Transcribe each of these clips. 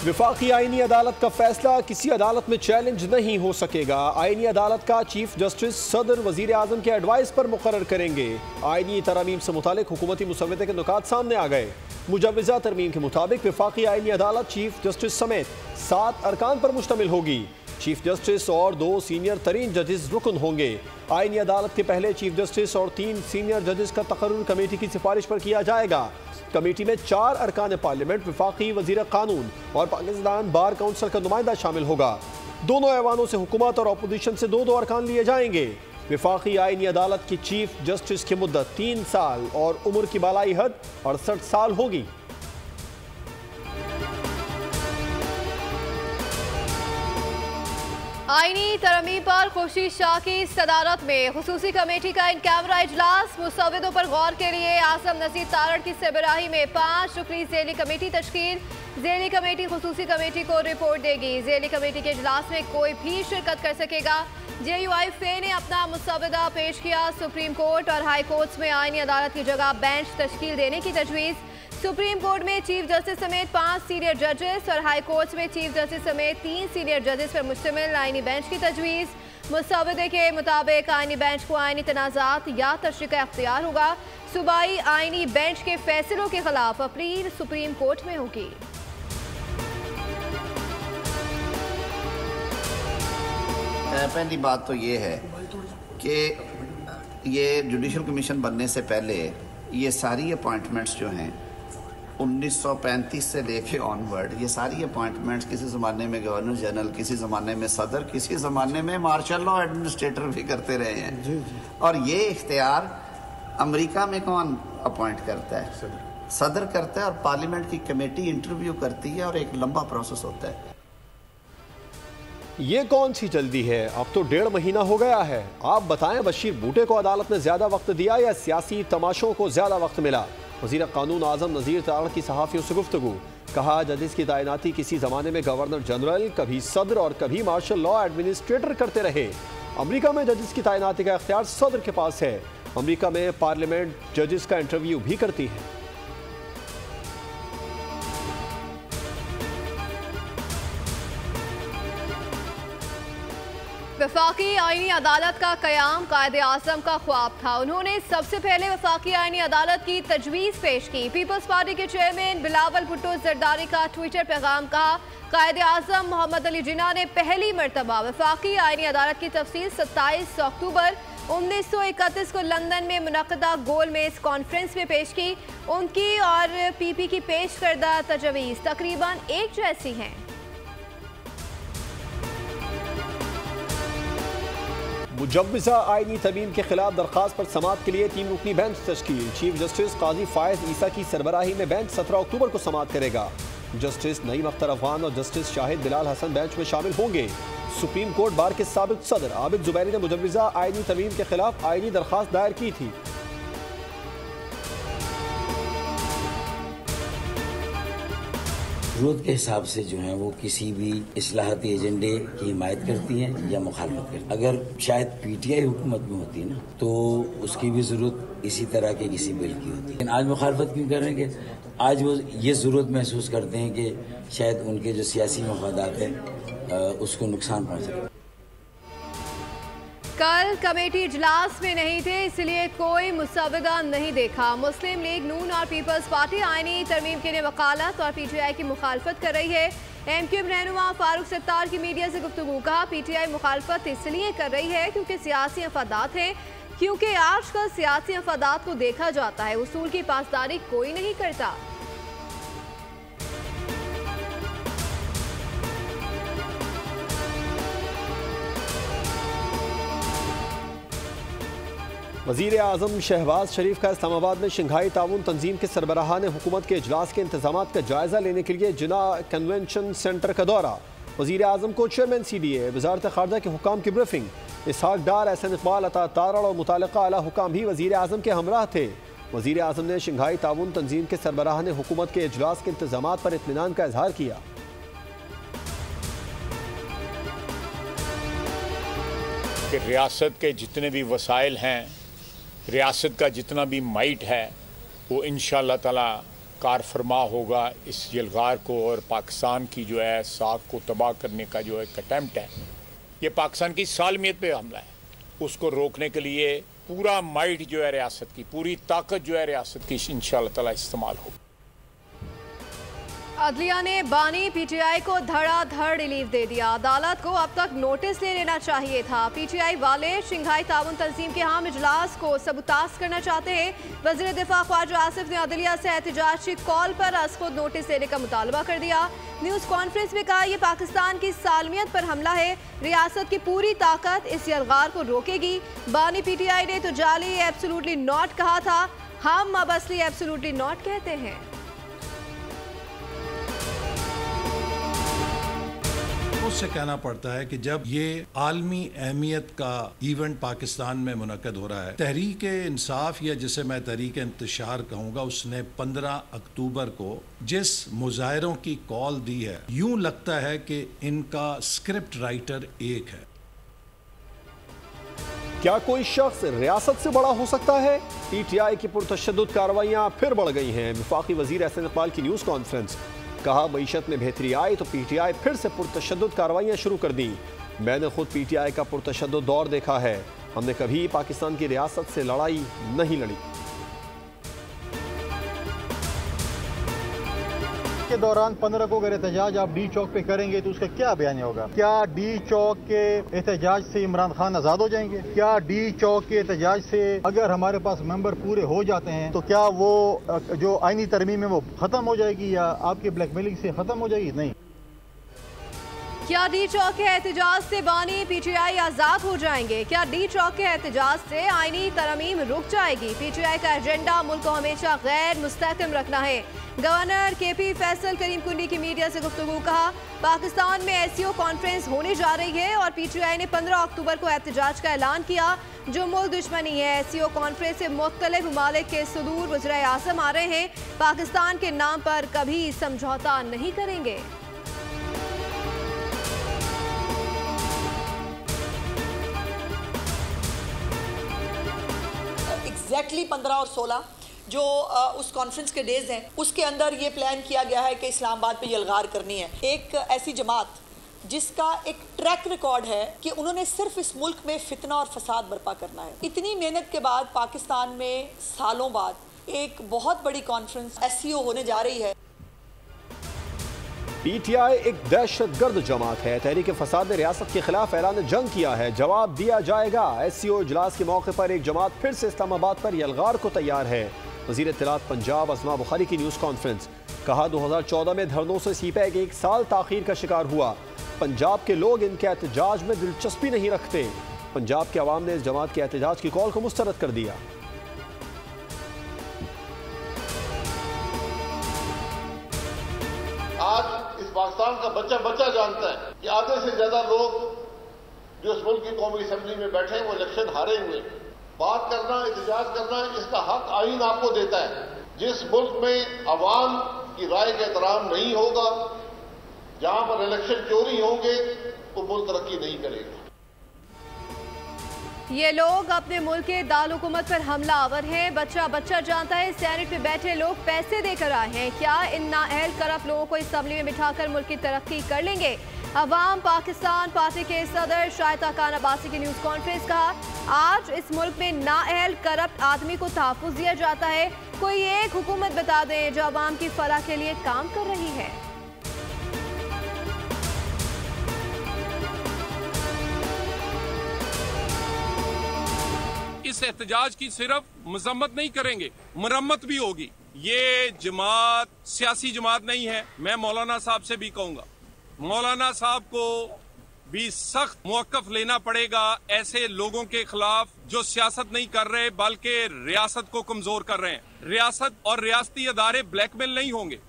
वफाकी आईनी अदालत का फैसला किसी अदालत में चैलेंज नहीं हो सकेगा। आईनी अदालत का चीफ जस्टिस सदर वजीर आजम के एडवाइस पर मुकर्रर करेंगे। आईनी तरमीम से मुतालिक हुकूमती मुसव्वदे के नुकात सामने आ गए। मुजव्वज़ा तरमीम के मुताबिक वफाकी आईनी अदालत चीफ जस्टिस समेत 7 अरकान पर मुश्तमिल होगी। चीफ जस्टिस और 2 सीनियर तरीन जजेस रुकन होंगे। आईनी अदालत के पहले चीफ जस्टिस और 3 सीनियर जजेस का तकर्रुर कमेटी की सिफारिश पर किया जाएगा। कमेटी में 4 अरकान पार्लियामेंट, वफाकी वजीर कानून और पाकिस्तान बार काउंसिल का नुमाइंदा शामिल होगा। दोनों ऐवानों से हुकूमत और अपोजिशन से 2-2 अरकान लिए जाएंगे। वफाकी आईनी अदालत की चीफ जस्टिस की मुद्दत 3 साल और उम्र की बालाई हद 68 साल होगी। आईनी तरमीम पर खुर्शीद शाह की सदारत में खुसूसी कमेटी का इन कैमरा इजलास। मुसव्वदों पर गौर के लिए आसम नसीर तारड़ की सरबराही में 5 रुकनी ज़ेली कमेटी तश्कील। ज़ेली कमेटी खुसूसी कमेटी को रिपोर्ट देगी। ज़ेली कमेटी के इजलास में कोई भी शिरकत कर सकेगा। JUIFA ने अपना मुसव्वदा पेश किया। सुप्रीम कोर्ट और हाई कोर्ट्स में आईनी अदालत की जगह बेंच तश्कील देने की तजवीज़। सुप्रीम कोर्ट में चीफ जस्टिस समेत 5 सीनियर जजेस और हाई कोर्ट्स में चीफ जस्टिस समेत 3 सीनियर जजेस पर मुश्तमिल आईनी बेंच की तजवीज़। मुसव्वदे के मुताबिक आईनी बेंच को आईनी तनाज़ात या तशरीह का इख्तियार होगा। सूबाई आईनी बेंच के फैसलों के खिलाफ अपील सुप्रीम कोर्ट में होगी। पहली बात तो ये है कि ये जुडिशल कमीशन बनने से पहले ये सारी अपॉइंटमेंट्स जो हैं 1935 से लेके ऑनवर्ड, ये सारी अपॉइंटमेंट्स किसी ज़माने में गवर्नर जनरल, किसी ज़माने में सदर, किसी ज़माने में मार्शल लॉ एडमिनिस्ट्रेटर भी करते रहे हैं। और ये इख्तियार अमेरिका में कौन अपॉइंट करता है? सदर करता है और पार्लियामेंट की कमेटी इंटरव्यू करती है और एक लंबा प्रोसेस होता है। ये कौन सी जल्दी है? अब तो 1.5 महीना हो गया है। आप बताएं, बशीर बूटे को अदालत ने ज्यादा वक्त दिया या सियासी तमाशों को ज्यादा वक्त मिला? वजीर कानून आजम नजीर तारड़ की सहाफियों से गुफ्तगू। कहा, जजेस की तैनाती किसी जमाने में गवर्नर जनरल, कभी सदर और कभी मार्शल लॉ एडमिनिस्ट्रेटर करते रहे। अमेरिका में जजेस की तैनाती का इख्तियार सदर के पास है। अमेरिका में पार्लियामेंट जजेस का इंटरव्यू भी करती है। वफाकी आईनी अदालत का क़याम कायदे आज़म का ख्वाब था। उन्होंने सबसे पहले वफाकी आईनी अदालत की तजवीज़ पेश की। पीपल्स पार्टी के चेयरमैन बिलावल भुट्टो जरदारी का ट्विटर पैगाम कहा, कायदे आज़म मोहम्मद अली जिन्ना ने पहली मरतबा वफाकी आईनी अदालत की तफसील 27 अक्टूबर 1931 को लंदन में मुनक़दा गोलमेज़ कॉन्फ्रेंस में पेश की। उनकी और PP की पेश करदा तजवीज़ तकरीबन एक जैसी हैं। मुजव्वज़ा आईनी तरमीम के खिलाफ दरख्वास्त पर समाअत के लिए 3 रुकनी बेंच तश्कील। चीफ जस्टिस काजी फायज ईसा की सरबराही में बेंच 17 अक्टूबर को समाअत करेगा। जस्टिस नईम अख्तर अफगान और जस्टिस शाहिद बिलाल हसन बेंच में शामिल होंगे। सुप्रीम कोर्ट बार के साबिक सदर आबिद जुबैरी ने मुजव्वज़ा आईनी तरमीम के खिलाफ आईनी दरख्वास्त दायर की थी। जरूरत के हिसाब से जो है वो किसी भी इस्लाहती एजेंडे की हिमायत करती हैं या मुखालफत करती हैं। अगर शायद PTI हुकूमत में होती ना तो उसकी भी जरूरत इसी तरह के किसी बिल की होती है। लेकिन आज मुखालफत क्यों कर रहे हैं कि आज वो ये जरूरत महसूस करते हैं कि शायद उनके जो सियासी मफादात हैं उसको नुकसान पहुँचे। कल कमेटी इजलास में नहीं थे, इसलिए कोई मुसव्वदा नहीं देखा। मुस्लिम लीग नून और पीपल्स पार्टी आईनी तरमीम के लिए वकालत और PTI की मुखालफत कर रही है। MQM रहनुमा फारूक सत्तार की मीडिया से गुफ्तगू। कहा, PTI मुखालफत इसलिए कर रही है क्योंकि सियासी मफादात हैं, क्योंकि आजकल सियासी मफादात को देखा जाता है, उसूल की पासदारी कोई नहीं करता। वज़ीर आज़म शहबाज शरीफ का इस्लामाबाद में शंघाई ताउन तंजीम के सरबराहान हुकूमत के इजलास के इंतजामात का जायज़ा लेने के लिए जिना कन्वेंशन सेंटर का दौरा। वज़ीर आज़म को चेयरमैन CDA, वज़ारत ख़ारजा के हुकाम की ब्रीफिंग। इसहाक डार, एहसन इकबाल, अता तारड़ और मुताल्लिक़ा आला हुकाम भी वज़ीर आज़म के हमराह थे। वज़ीर आज़म ने शंघाई ताउन तंजीम के सरबराहान हुकूमत के इजलास के इंतजामात पर इत्मीनान का इजहार किया। कि रियासत के जितने भी वसाइल हैं, रियासत का जितना भी माइट है, वो इंशाअल्लाह ताला कारफरमा होगा इस यलगार को और पाकिस्तान की जो है साख को तबाह करने का जो एक अटैम्प्ट है, ये पाकिस्तान की सालमियत पे हमला है। उसको रोकने के लिए पूरा माइट जो है रियासत की, पूरी ताकत जो है रियासत की इंशाअल्लाह ताला इस्तेमाल होगी। अदलिया ने बानी पीटीआई को धड़ाधड़ रिलीफ दे दिया। अदालत को अब तक नोटिस ले लेना चाहिए था। पीटीआई वाले शंघाई ताउन तंजीम के हम इजलास को सबूताज करना चाहते हैं। वज़ीर दिफा ख्वाजा आसिफ ने अदलिया से एहतजाज की कॉल पर अज खुद नोटिस देने का मुतालबा कर दिया। न्यूज़ कॉन्फ्रेंस में कहा, यह पाकिस्तान की सालमियत पर हमला है। रियासत की पूरी ताकत इस यलगार को रोकेगी। बानी पीटीआई ने तो जाली एब्सोल्युटली नॉट कहा था, हम अब असली एब्सोल्युटली नॉट कहते हैं। उससे कहना पड़ता है कि जब ये आलमी अहमियत का इवेंट पाकिस्तान में मुनक्कद हो रहा है, तहरीक इंसाफ या जिसे मैं तहरीक इंतशार कहूँगा, उसने 15 अक्टूबर को जिस मुजाहरों की कॉल दी है, यूं लगता है कि इनका स्क्रिप्ट राइटर एक है। क्या कोई शख्स रियासत से बड़ा हो सकता है? पीटीआई की पुरतशद्दुद कार्रवाइयां फिर बढ़ गई हैं। वफाकी वजीर एहसन इकबाल की न्यूज़ कॉन्फ्रेंस, कहा मईशत में बेहतरी आई तो पीटीआई फिर से पुरतशद्दुद कार्रवाइयां शुरू कर दी। मैंने खुद पीटीआई का पुरतशद्दुद दौर देखा है। हमने कभी पाकिस्तान की रियासत से लड़ाई नहीं लड़ी। के दौरान 15 को अगर एहतजाज आप डी चौक पे करेंगे तो उसका क्या बयान होगा? क्या डी चौक के एहतजाज से इमरान खान आजाद हो जाएंगे? क्या डी चौक के एहतजाज से अगर हमारे पास मेंबर पूरे हो जाते हैं तो क्या वो जो आईनी तरमीम है वो खत्म हो जाएगी या आपकी ब्लैकमेलिंग से खत्म हो जाएगी? नहीं। क्या डी चौक के एहतजाज से बानी पीटीआई आजाद हो जाएंगे? क्या डी चौक के एहतजाज से आईनी तरमीम रुक जाएगी? पीटीआई का एजेंडा मुल्क को हमेशा गैर मुस्तहकम रखना है। गवर्नर केपी फैसल करीम कुंडी की मीडिया से गुफ्तगू, कहा पाकिस्तान में एससीओ कॉन्फ्रेंस होने जा रही है और पीटीआई ने 15 अक्टूबर को एहतजाज का ऐलान किया। जो मुल्क दुश्मनी है, एससीओ कॉन्फ्रेंस से मुख्तलिफ ममालिक के सदूर वज़ीर आज़म आ रहे हैं। पाकिस्तान के नाम पर कभी समझौता नहीं करेंगे। एग्जैक्टली 15 और 16 जो उस कॉन्फ्रेंस के डेज हैं, उसके अंदर ये प्लान किया गया है कि इस्लामाबाद पे यलगार करनी है। एक ऐसी जमात जिसका एक ट्रैक रिकॉर्ड है कि उन्होंने सिर्फ इस मुल्क में फितना और फसाद बर्पा करना है। इतनी मेहनत के बाद पाकिस्तान में सालों बाद एक बहुत बड़ी कॉन्फ्रेंस एससीओ होने जा रही है। पीटीआई एक दहशतगर्द जमात है। तहरीक फसाद ने रियासत के खिलाफ ऐलान जंग किया है, जवाब दिया जाएगा। एससीओ इजलास के मौके पर एक जमात फिर से इस्लामाबाद पर यलगार को तैयार है। वज़ीर इत्तलात पंजाब अस्मा बुखारी की न्यूज़ कॉन्फ्रेंस, कहा 2014 में धरनों से सीपैक एक साल ताख़ीर का शिकार हुआ। पंजाब के लोग इनके एहतजाज में दिलचस्पी नहीं रखते। पंजाब के अवाम ने इस जमात के एहतजाज की कॉल को मुस्तरद कर दिया। आज इस पाकिस्तान का बच्चा बच्चा जानता है कि आधे से ज्यादा लोग जो इस मुल्क की कौमी असेंबली में बैठे हैं वो इलेक्शन हारे हुए। बात करना, एहतजाज करना, इसका हक आईन आपको देता है। जिस मुल्क में अवाम की राय का एहतराम नहीं होगा, जहां पर इलेक्शन चोरी होंगे, वो मुल्क तरक्की नहीं करेगा। ये लोग अपने मुल्क के दारुल-हुकूमत पर हमला आवर हैं। बच्चा बच्चा जानता है सेनेट में बैठे लोग पैसे देकर आए हैं। क्या इन नाअहल करप्ट लोगों को असेंबली में बिठाकर मुल्क की तरक्की कर लेंगे? अवाम पाकिस्तान पार्टी के सदर शाहिद खान अब्बासी की न्यूज़ कॉन्फ्रेंस, कहा आज इस मुल्क में नाअहल करप्ट आदमी को तहफ़्फ़ुज़ दिया जाता है। कोई एक हुकूमत बता दें जो अवाम की फलाह के लिए काम कर रही है। इस एहतजाज की सिर्फ मजम्मत नहीं करेंगे, मुरम्मत भी होगी। ये जमात सियासी जमात नहीं है। मैं मौलाना साहब से भी कहूंगा, मौलाना साहब को भी सख्त मौक़िफ़ लेना पड़ेगा ऐसे लोगों के खिलाफ जो सियासत नहीं कर रहे बल्कि रियासत को कमजोर कर रहे हैं। रियासत और रियासती अदारे ब्लैकमेल नहीं होंगे।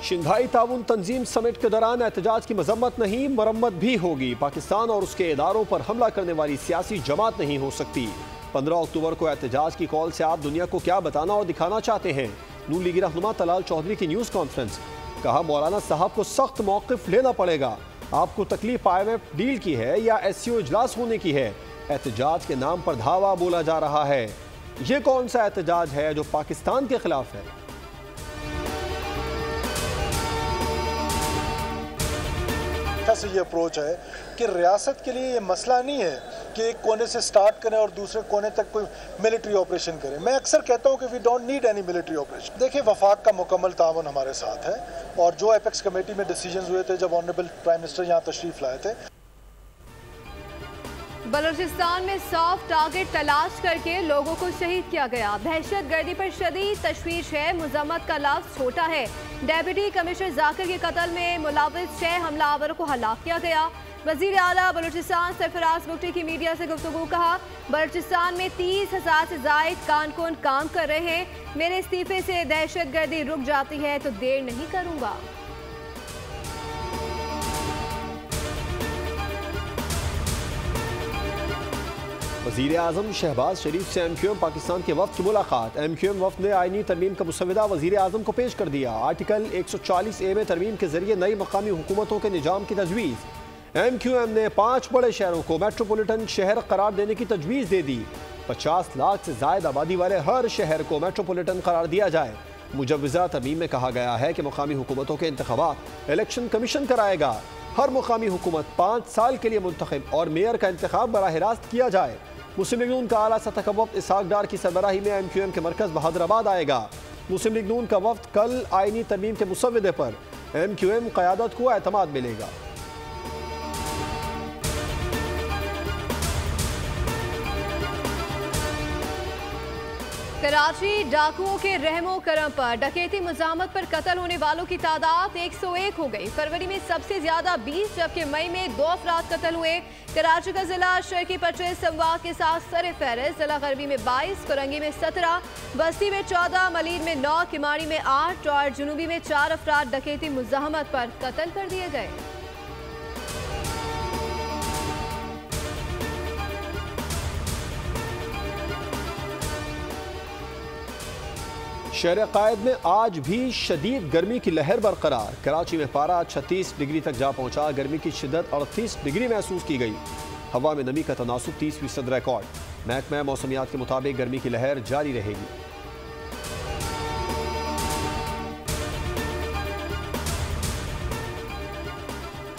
शंघाई ताउन तंजीम समिट के दौरान एहतजाज की मजम्मत नहीं, मरम्मत भी होगी। पाकिस्तान और उसके इदारों पर हमला करने वाली सियासी जमात नहीं हो सकती। 15 अक्टूबर को एहतजाज की कॉल से आप दुनिया को क्या बताना और दिखाना चाहते हैं? नून लीगी रहनुमा तलाल चौधरी की न्यूज़ कॉन्फ्रेंस, कहा मौलाना साहब को सख्त मौक़िफ़ लेना पड़ेगा। आपको तकलीफ IMF डील की है या SCO इजलास होने की है? एहतजाज के नाम पर धावा बोला जा रहा है। ये कौन सा एहतजाज है जो पाकिस्तान के खिलाफ है? अच्छा से ये अप्रोच है कि रियासत के लिए ये मसला नहीं है कि एक कोने से स्टार्ट करें और दूसरे कोने तक कोई मिलिट्री ऑपरेशन करें। मैं अक्सर कहता हूँ कि we don't need any military operation. देखिए, वफाक का मुकम्मल तावन हमारे साथ है और जो एपेक्स कमेटी में डिसीजंस हुए थे जब ऑनरेबल प्राइम मिनिस्टर यहाँ तशरीफ लाए थे। बलूचिस्तान में सॉफ्ट टारगेट तलाश करके लोगों को शहीद किया गया। दहशत गर्दी पर शदीद तशवीश है, मुजम्मत का लफ्ज छोटा है। डेप्यूटी कमिश्नर जाकिर के कत्ल में मुलविस 6 हमलावरों को हलाक किया गया। वजीर आला बलूचिस्तान सरफराज बुगटी की मीडिया से गुफ्तगू कहा, बलूचिस्तान में 30,000 से जायद कारकुन काम कर रहे हैं। मेरे इस्तीफे से दहशत गर्दी रुक जाती है तो देर नहीं करूंगा। वज़ीर आज़म शहबाज शरीफ से MQM पाकिस्तान के वफ़द की मुलाकात। MQM वफ़द ने आईनी तरमीम का मुसविदा वज़ीर आज़म को पेश कर दिया। आर्टिकल 140A में तरमीम के जरिए नई मकामी हुकूमतों के निज़ाम की तजवीज़। MQM ने 5 बड़े शहरों को मेट्रोपोलिटन शहर करार देने की तजवीज़ दे दी। 50 लाख से ज़ायद आबादी वाले हर शहर को मेट्रोपोलिटन करार दिया जाए। मुजव्वज़ा तरमीम में कहा गया है कि मकामी हुकूमतों के इंतखाबात इलेक्शन कमीशन कराएगा। हर मकामी हुकूमत 5 साल के लिए मुंतखब और मेयर का इंतखाब बराह रास्त किया जाए। मुस्लिम लीग नून का आला सतह का वफ़द इसहाक डार की सरबराही में MQM के मरकज़ बहादुराबाद आएगा। मुस्लिम लीग नून का वफ़द कल आईनी तरमीम के मुसविदे पर MQM क़यादत को एतमाद मिलेगा। कराची डाकुओं के रहमो करम पर डकैती मुजामत पर कत्ल होने वालों की तादाद 101 हो गई। फरवरी में सबसे ज्यादा 20 जबकि मई में 2 अफराद कत्ल हुए। कराची का जिला शर्की 25 संवाद के साथ सर फहरिस्त, जिला गरबी में 22, कोरंगी में 17, बस्ती में 14, मलीर में 9, किमाड़ी में 8 और जुनूबी में 4 अफराद डकैती मुजामत पर कत्ल कर दिए गए। शहर कायद में आज भी शदीद गर्मी की लहर बरकरार। कराची में पारा 36 डिग्री तक जा पहुंचा। गर्मी की शिद्दत 38 डिग्री महसूस की गई। हवा में नमी का तनासुब 30% रिकॉर्ड। महकमा मौसमियात के मुताबिक गर्मी की लहर जारी रहेगी।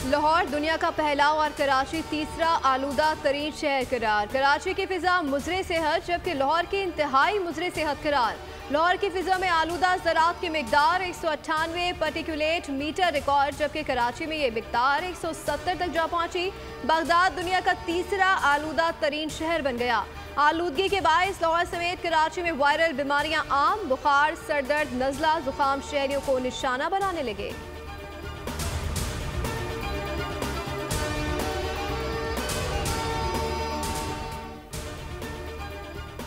लाहौर दुनिया का पहला और कराची तीसरा आलूदा तरीन शहर करार। कराची की फिजा मुजरे सेहत जबकि लाहौर की इंतहाई मुजरे सेहत करार। लाहौर की फिजा में आलूदा ज़रात की मिकदार 198 पार्टिकुलेट मीटर रिकॉर्ड जबकि कराची में ये मिकदार 170 तक जा पहुंची। बगदाद दुनिया का तीसरा आलूदा तरीन शहर बन गया। आलूदगी के बायस लाहौर समेत कराची में वायरल बीमारियां आम, बुखार, सरदर्द, नज़ला, जुकाम शहरियों को निशाना बनाने लगे।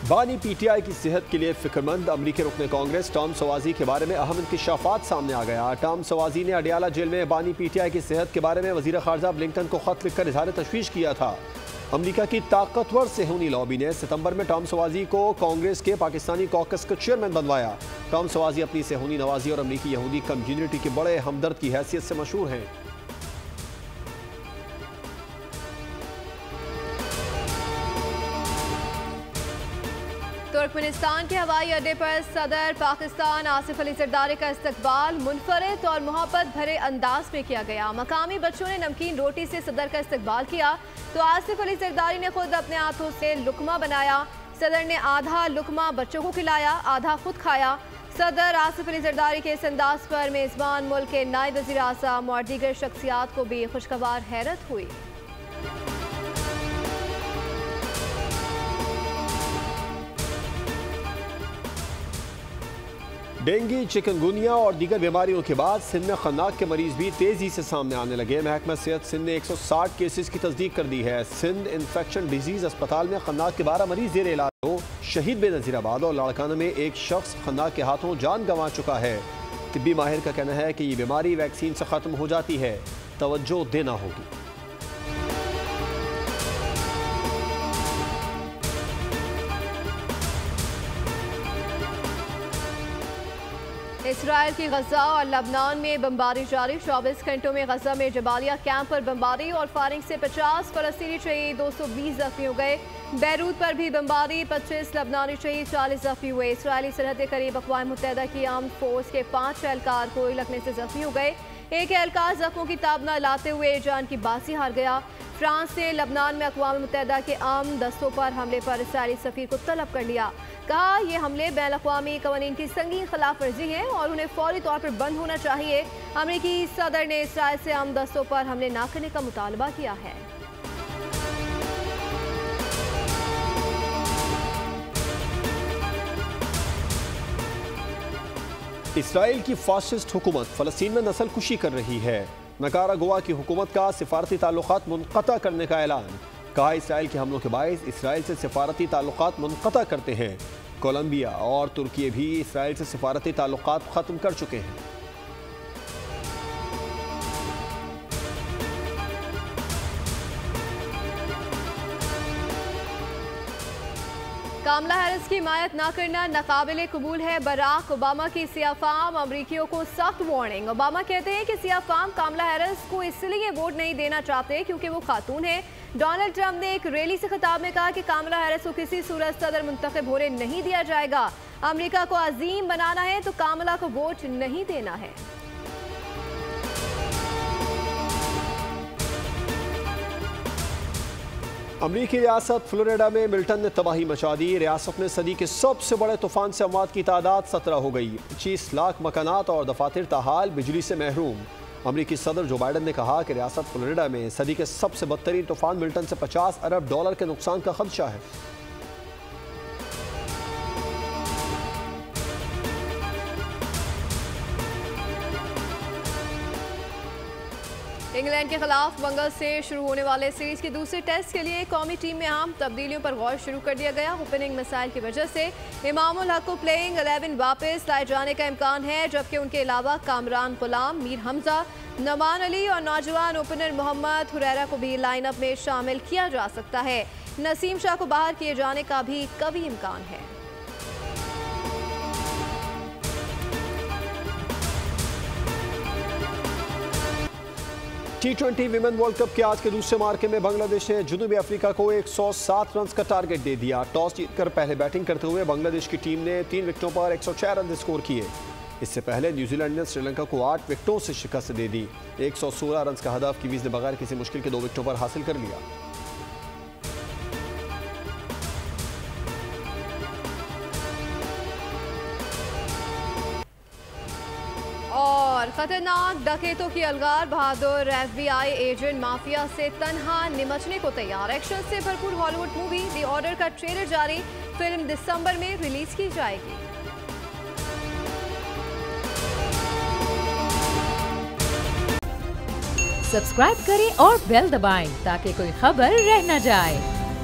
बानी PTI की सेहत के लिए फिक्रमंद। अमरीकी रुकन कांग्रेस टॉम सवाजी के बारे में अहम इंकशाफात सामने आ गया। टॉम सवाजी ने अडियाला जेल में बानी PTI की सेहत के बारे में वजीर खारजा ब्लिंकन को खत लिखकर इजहार तशवीश किया था। अमरीका की ताकतवर सेहूनी लॉबी ने सितंबर में टॉम सवाजी को कांग्रेस के पाकिस्तानी कॉकस का चेयरमैन बनवाया। टॉम सवाजी अपनी सेहूनी नवाजी और अमरीकी यहूदी कम्युनिटी के बड़े हमदर्द की हैसियत से मशहूर हैं। तुर्कमेनिस्तान के हवाई अड्डे पर सदर पाकिस्तान आसिफ अली जरदारी का इस्तकबाल मुनफरिद और मोहब्बत भरे अंदाज में किया गया। मकामी बच्चों ने नमकीन रोटी से सदर का इस्तकबाल किया तो आसिफ अली जरदारी ने खुद अपने हाथों से लुकमा बनाया। सदर ने आधा लुकमा बच्चों को खिलाया, आधा खुद खाया। सदर आसिफ अली जरदारी के इस अंदाज पर मेज़बान मुल्क के नायब वज़ीर आज़म और दीगर शख्सियात को भी खुशगवार हैरत हुई। डेंगू, चिकनगुनिया और दीगर बीमारियों के बाद सिंध में खन्नाक के मरीज भी तेजी से सामने आने लगे। महकमा सेहत सिंध ने 160 केसेस की तस्दीक कर दी है। सिंध इन्फेक्शन डिजीज अस्पताल में खन्नाक के 12 मरीज जेर इलाज हो। शहीद बेनज़ीराबाद और लाड़काना में एक शख्स खन्नाक के हाथों जान गंवा चुका है। तिब्बी माहिर का कहना है कि ये बीमारी वैक्सीन से ख़त्म हो जाती है, तवज्जो देना होगी। इसराइल की गजा और लबनान में बमबारी जारी। 24 घंटों में गजा में जबालिया कैंप पर बमबारी और फायरिंग से 50 फलस्तीनी शहीद, 220 जख्मी हो गए। बैरूत पर भी बमबारी, 25 लबनानी शहीद, 40 जख्मी हुए। इसराइली सरहद के करीब अक़वाम मुत्तहिदा की आर्म्ड फोर्स के 5 एहलकार गोली लगने से जख्मी हो गए। एक एहलकार जख्मों की ताब न लाते हुए जान की बाजी हार गया। फ्रांस ने लबनान में अक़वाम मुत्तहिदा के आम दस्तों पर हमले पर इसराइली सफ़ीर को तलब कर लिया। कहा यह हमले बैन अक़वामी क़वानीन की संगीन खिलाफ वर्जी हैं और उन्हें फौरी तौर पर बंद होना चाहिए। अमरीकी सदर ने इसराइल से आम दस्तों पर हमले न करने का मुतालबा किया है। इसराइल की फासिस्ट हुकूमत फ़लस्तीन में नस्ल कुशी कर रही है। निकारागुआ की हुकूमत का सिफारती ताल्लुकात मुनक़ता करने का ऐलान। कहा इसराइल के हमलों के बायस इसराइल से सिफारती ताल्लुकात मुनक़ता करते हैं। कोलंबिया और तुर्की भी इसराइल से सिफारती ताल्लुकात ख़त्म कर चुके हैं। कामला हैरिस की हिमायत न करना नाकाबिले कबूल है। बराक ओबामा की सियाफाम अमरीकियों को सख्त वार्निंग। ओबामा कहते हैं कि सियाफाम कामला हैरिस को इसलिए वोट नहीं देना चाहते क्योंकि वो खातून है। डोनाल्ड ट्रंप ने एक रैली से खिताब में कहा कि कामला हैरिस को किसी सूरत सदर मुंतखब होने नहीं दिया जाएगा। अमरीका को अजीम बनाना है तो कामला को वोट नहीं देना है। अमरीकी रियासत फ्लोरिडा में मिल्टन ने तबाही मचा दी। रियासत में सदी के सबसे बड़े तूफान से अमवात की तादाद 17 हो गई। 25 लाख मकानात और दफातर ताहाल बिजली से महरूम। अमरीकी सदर जो बाइडन ने कहा कि रियासत फ्लोरिडा में सदी के सबसे बदतरीन तूफान मिल्टन से 50 अरब डॉलर के नुकसान का खदशा है। इंग्लैंड के खिलाफ मंगल से शुरू होने वाले सीरीज के दूसरे टेस्ट के लिए कौमी टीम में अहम तब्दीलियों पर गौर शुरू कर दिया गया। ओपनिंग मसाइल की वजह से इमामुल हक को प्लेइंग 11 वापस लाए जाने का इम्कान है, जबकि उनके अलावा कामरान गुलाम, मीर हमजा, नमान अली और नौजवान ओपनर मोहम्मद हुरैरा को भी लाइनअप में शामिल किया जा सकता है। नसीम शाह को बाहर किए जाने का भी कभी इम्कान है। T20 विमेन वर्ल्ड कप के आज के दूसरे मार्के में बांग्लादेश ने जनूबी अफ्रीका को 107 रन का टारगेट दे दिया। टॉस जीतकर पहले बैटिंग करते हुए बांग्लादेश की टीम ने 3 विकेटों पर 106 रन स्कोर किए। इससे पहले न्यूजीलैंड ने श्रीलंका को 8 विकेटों से शिकस्त दे दी। 116 रन का हदफ कीवीज ने बगैर किसी मुश्किल के 2 विकेटों पर हासिल कर लिया। और खतरनाक डकैतों की अलगार, बहादुर FBI एजेंट माफिया से तन्हा निमटने को तैयार। एक्शन से भरपूर हॉलीवुड मूवी द ऑर्डर का ट्रेलर जारी। फिल्म दिसंबर में रिलीज की जाएगी। सब्सक्राइब करें और बेल दबाएं ताकि कोई खबर रह न जाए।